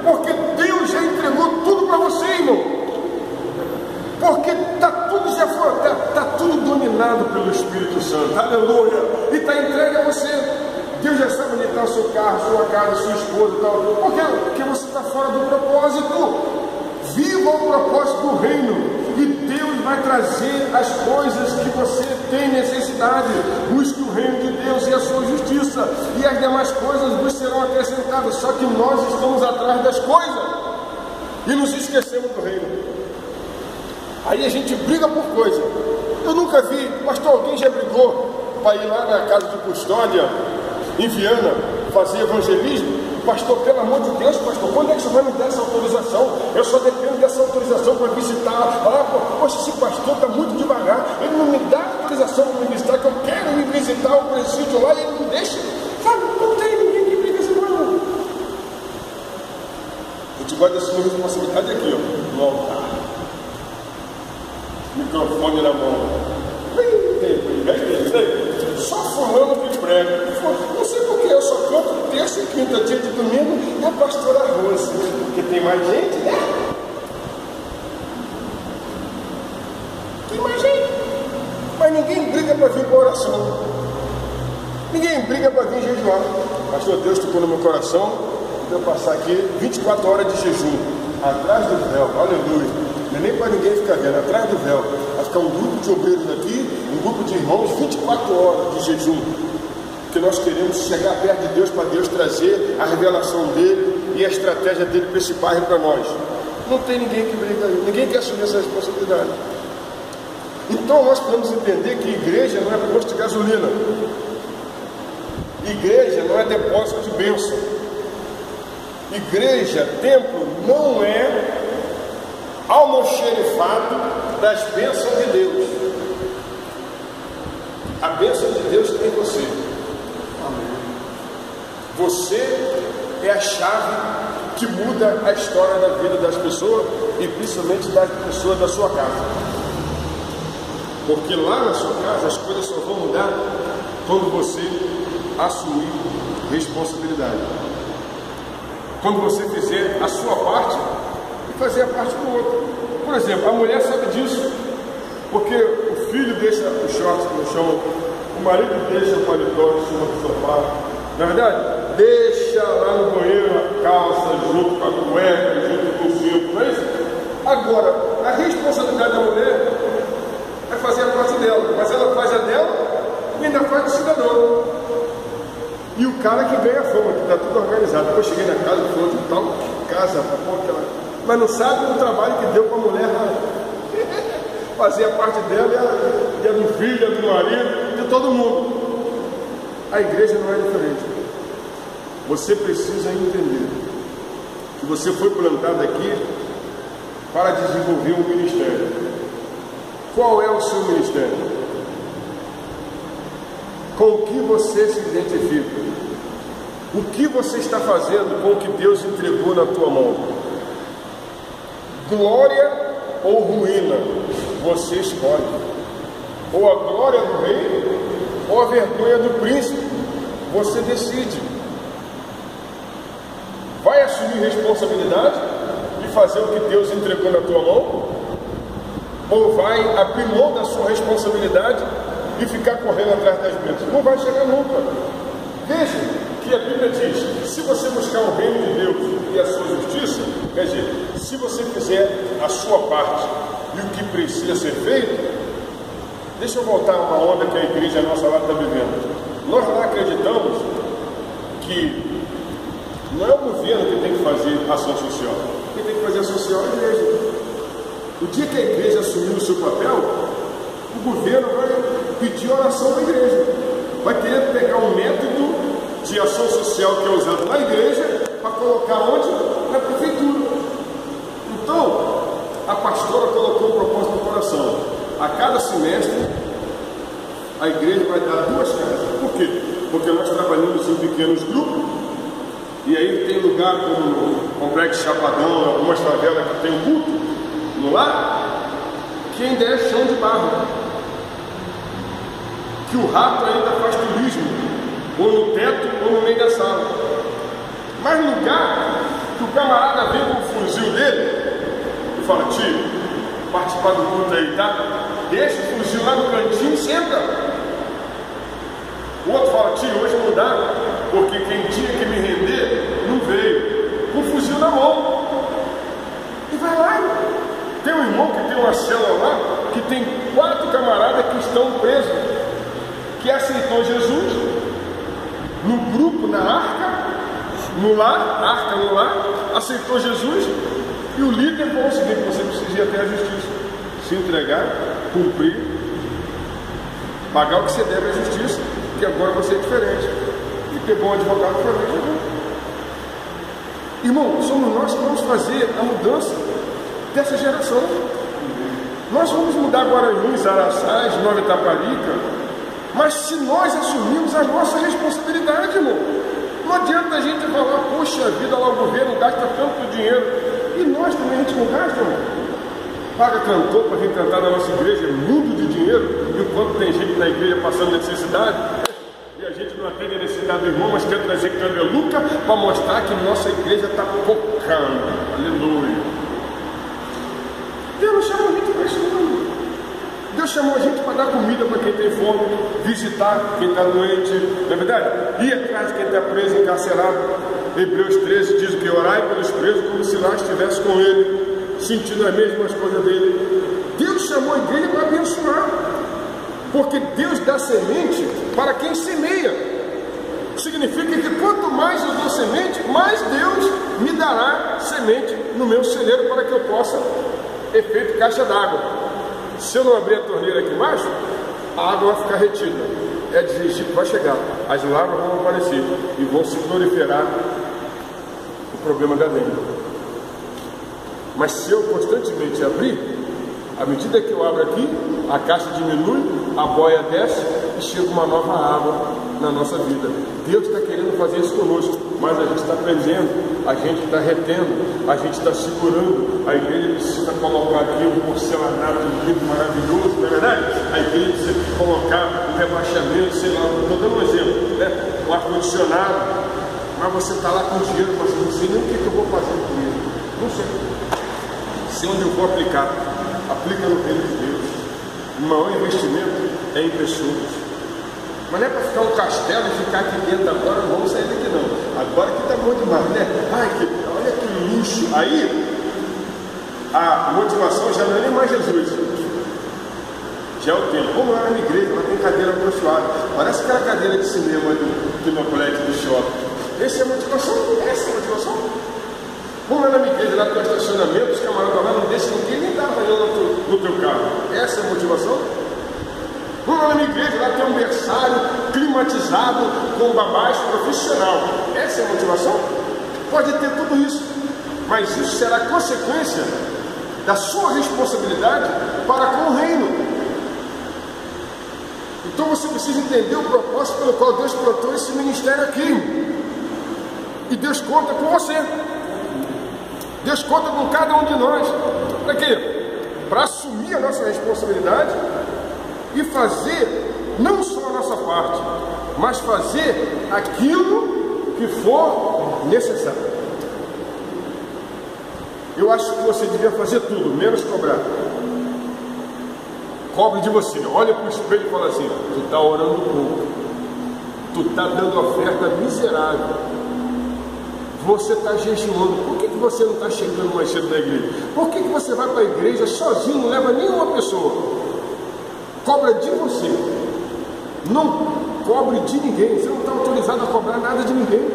Porque Deus já entregou tudo para você, irmão. Porque está tudo dominado pelo Espírito Santo, aleluia! E está entregue a você. Deus já sabe onde está o seu carro, sua casa, sua esposa e tal. Porque você está fora do propósito. Viva o propósito do reino. E Deus vai trazer as coisas que você tem necessidade. Busque o reino de Deus e a sua justiça, e as demais coisas vos serão acrescentadas. Só que nós estamos atrás das coisas e nos esquecemos do reino. Aí a gente briga por coisa. Eu nunca vi, pastor, alguém já brigou para ir lá na casa de custódia em Viana fazer evangelismo? Pastor, pelo amor de Deus, pastor, quando é que você vai me dar essa autorização? Eu só dependo dessa autorização para visitar. Poxa, esse pastor está muito devagar, ele não me dá autorização para me visitar, que eu quero me visitar o presídio lá e ele não deixa. Sabe, não tem ninguém que briga assim, não. A gente gosta de assumir responsabilidade aqui, ó, no altar. Microfone na mão. Só fulano que prega. Não sei porque eu só canto terça e quinta, dia de domingo, é a pastora Rose, porque tem mais gente, né? Tem mais gente. Mas ninguém briga para vir para a oração. Ninguém briga para vir jejuar. Pastor, Deus tocou no meu coração, eu vou passar aqui 24 horas de jejum, atrás do véu, aleluia. Não é nem para ninguém ficar vendo, atrás do véu. Vai ficar um grupo de obreiros aqui, um grupo de irmãos, 24 horas de jejum. Porque nós queremos chegar perto de Deus, para Deus trazer a revelação dele e a estratégia dele para esse bairro para nós. Não tem ninguém que briga aí, ninguém quer assumir essa responsabilidade. Então nós podemos entender que igreja não é posto de gasolina. Igreja não é depósito de bênção. Igreja, templo, não é almoxerifado das bênçãos de Deus. A bênção de Deus tem você. Você é a chave que muda a história da vida das pessoas e principalmente das pessoas da sua casa. Porque lá na sua casa as coisas só vão mudar quando você assumir responsabilidade. Quando você fizer a sua parte e fazer a parte do outro. Por exemplo, a mulher sabe disso, porque o filho deixa o short no chão, o marido deixa o paletó em cima do sofá, na verdade, deixa lá no banheiro a calça junto com a cueca, junto com o cinto, não é isso? Agora, a responsabilidade da mulher é fazer a parte dela, mas ela faz a dela e ainda faz o cidadão. E o cara que ganha fama, que está tudo organizado. Depois cheguei na casa, falou de tal casa, mas não sabe o trabalho que deu para a mulher fazer a parte dela e a do filho, a do marido, de todo mundo. A igreja não é diferente. Você precisa entender que você foi plantado aqui para desenvolver um ministério. Qual é o seu ministério? Com o que você se identifica? O que você está fazendo com o que Deus entregou na tua mão? Glória ou ruína? Você escolhe. Ou a glória do rei, ou a vergonha do príncipe. Você decide. Vai assumir responsabilidade de fazer o que Deus entregou na tua mão? Ou vai abrir mão da sua responsabilidade e ficar correndo atrás das bênçãos? Não vai chegar nunca. Veja que a Bíblia diz: se você buscar o reino de Deus e a sua justiça, quer dizer, se você fizer a sua parte e o que precisa ser feito. Deixa eu voltar a uma onda que a igreja nossa lá está vivendo. Nós lá acreditamos que não é o governo que tem que fazer ação social. Quem tem que fazer ação social é a igreja. O dia que a igreja assumir o seu papel, o governo vai pedir oração da igreja. Vai querer pegar um método de ação social que é usado na igreja para colocar onde? Na prefeitura. Então, a pastora colocou um propósito no coração. A cada semestre, a igreja vai dar 2 casas. Por quê? Porque nós trabalhamos em pequenos grupos. E aí tem lugar como no Complexo Chapadão, algumas favelas que tem culto no lar, que ainda é chão de barro. Que o rato ainda faz turismo, ou no teto, ou no meio da sala. Mas lugar que o camarada vem com o fuzil dele e fala: tio, participar do culto aí, tá? Deixa o fuzil lá no cantinho e senta. O outro fala: tio, hoje não dá, porque quem tinha que me render não veio, com o fuzil na mão. E vai lá. Tem um irmão que tem uma célula lá, que tem 4 camaradas que estão presos, que aceitou Jesus no grupo, na arca, no lar, arca no lar, aceitou Jesus, e o líder falou o seguinte: você precisa ir até a justiça, se entregar, cumprir, pagar o que você deve à justiça, que agora você é diferente. E pegou um advogado para mim. Irmão, somos nós que vamos fazer a mudança dessa geração. Nós vamos mudar Guaranhuns, Araçás, Nova Itaparica, mas se nós assumirmos a nossa responsabilidade, irmão. Não adianta a gente falar: poxa vida, lá o governo gasta tanto dinheiro, e nós também a gente não gasta, irmão. Paga cantor para vir cantar na nossa igreja, mundo de dinheiro, enquanto tem gente na igreja passando necessidade, e a gente não atende a necessidade do irmão, mas quer trazer candeluca para mostrar que nossa igreja está focando. Aleluia. Deus não chamou a gente para isso, não. Deus chamou a gente para dar comida para quem tem fome, visitar quem está doente, não é verdade? Ir atrás de quem está preso, encarcerado. Hebreus 13 diz que orai pelos presos como se lá estivesse com ele, sentindo as mesmas coisas dele. Deus chamou a igreja para abençoar, porque Deus dá semente para quem semeia. Significa que quanto mais eu dou semente, mais Deus me dará semente no meu celeiro para que eu possa efeito caixa d'água. Se eu não abrir a torneira aqui embaixo, a água vai ficar retida. É dizer, Egito vai chegar, as larvas vão aparecer e vão se proliferar o problema da dengue. Mas se eu constantemente abrir, à medida que eu abro aqui, a caixa diminui, a boia desce e chega uma nova água na nossa vida. Deus está querendo fazer isso conosco, mas a gente está prendendo, a gente está retendo, a gente está segurando. A igreja precisa colocar aqui um porcelanato lindo, maravilhoso, não é verdade? A igreja precisa colocar um rebaixamento, sei lá, estou dando um exemplo, né? Um ar-condicionado, mas você está lá com dinheiro, mas não sei nem o que eu vou fazer com ele, não sei. Sei onde eu vou aplicar. Aplica no reino de Deus. O maior investimento é em pessoas. Mas não é para ficar um castelo e ficar aqui dentro agora, não vamos sair daqui não. Agora que está bom demais, né? Ai, olha que luxo. Aí, a motivação já não é nem mais Jesus. Já é o tempo. Vamos lá na minha igreja, lá tem cadeira aproximada. Parece aquela cadeira de cinema do Pinocolete do shopping. Essa é a motivação? Essa é a motivação? Vamos lá na minha igreja, lá tem um estacionamento, os camaradas lá não deixam ninguém nem dar banho no teu carro. Essa é a motivação? Vamos lá na minha igreja, lá tem um berçário climatizado com babás profissional. Essa é a motivação? Pode ter tudo isso, mas isso será consequência da sua responsabilidade para com o reino. Então você precisa entender o propósito pelo qual Deus plantou esse ministério aqui. E Deus conta com você. Deus conta com cada um de nós. Para quê? Para assumir a nossa responsabilidade e fazer não só a nossa parte, mas fazer aquilo que for necessário. Eu acho que você devia fazer tudo, menos cobrar. Cobre de você, olha para o espelho e fala assim: tu está orando pouco, tu está dando oferta miserável, você está jejuando, por que você não está chegando mais cedo na igreja? Por que você vai para a igreja sozinho, não leva nenhuma pessoa? Cobra de você, não cobre de ninguém. Você não está autorizado a cobrar nada de ninguém.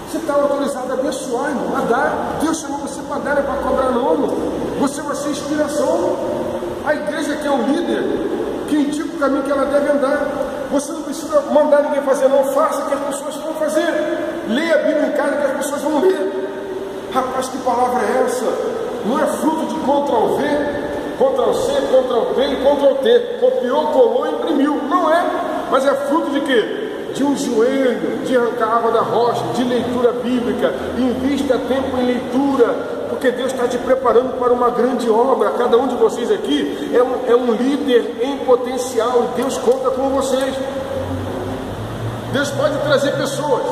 Você está autorizado a abençoar, irmão, a dar. Deus chamou você para dar, não é para cobrar não, irmão. Você vai ser inspiração. A igreja que é o líder, que indica o caminho que ela deve andar. Você não precisa mandar ninguém fazer, não. Faça o que as pessoas vão fazer. Leia a Bíblia em casa que as pessoas vão ler. Rapaz, que palavra é essa? Não é fruto de Ctrl V, Ctrl C, Ctrl V e Ctrl T. Copiou, colou e imprimiu. Não é. Mas é fruto de quê? De um joelho, de arrancar água da rocha, de leitura bíblica. Invista tempo em leitura, porque Deus está te preparando para uma grande obra. Cada um de vocês aqui é um líder em potencial e Deus conta com vocês. Deus pode trazer pessoas,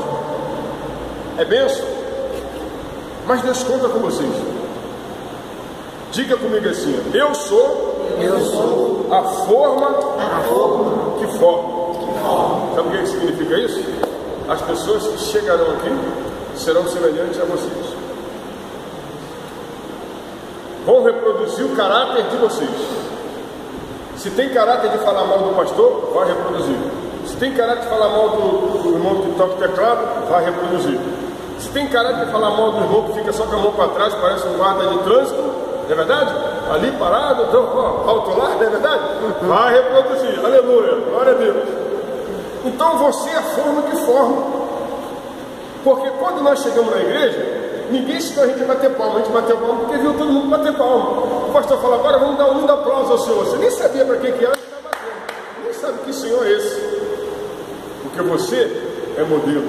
é bênção, mas Deus conta com vocês. Diga comigo assim: eu sou a forma que forma. Sabe o que significa isso? As pessoas que chegarão aqui serão semelhantes a vocês. Vão reproduzir o caráter de vocês. Se tem caráter de falar mal do pastor, vai reproduzir. Se tem caráter de falar mal do irmão que toca o teclado, vai reproduzir. Se tem caráter de falar mal do irmão que fica só com a mão para trás, parece um guarda de trânsito, não é verdade? Ali parado, autolar, não é verdade? Vai reproduzir. Aleluia, glória a Deus. Então você é a forma que forma. Porque quando nós chegamos na igreja, ninguém ensinou a gente a bater palma. A gente bateu palma porque viu todo mundo bater palma. O pastor falou: agora vamos dar um lindo aplauso ao Senhor. Você nem sabia para que era, está batendo. Nem sabe que Senhor é esse. Porque você é modelo.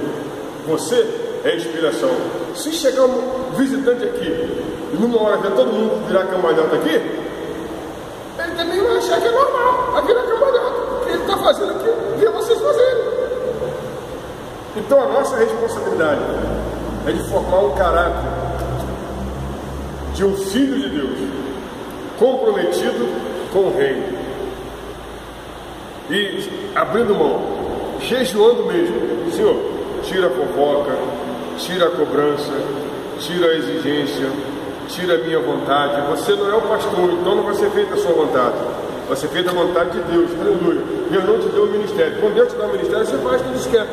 Você é inspiração. Se chegar um visitante aqui e numa hora ver todo mundo virar cambalhota aqui, ele também vai achar que é normal, vai virar cambalhota. Ele está fazendo aqui, vê vocês fazerem. Então a nossa responsabilidade é de formar um caráter de um filho de Deus comprometido com o reino e abrindo mão, jejuando mesmo. Senhor, tira a fofoca, tira a cobrança, tira a exigência, tira a minha vontade. Você não é o pastor, então não vai ser feita a sua vontade, vai ser feita a vontade de Deus. Aleluia. Deus não te deu o ministério. Quando Deus te dá o ministério, você faz o que Deus quer.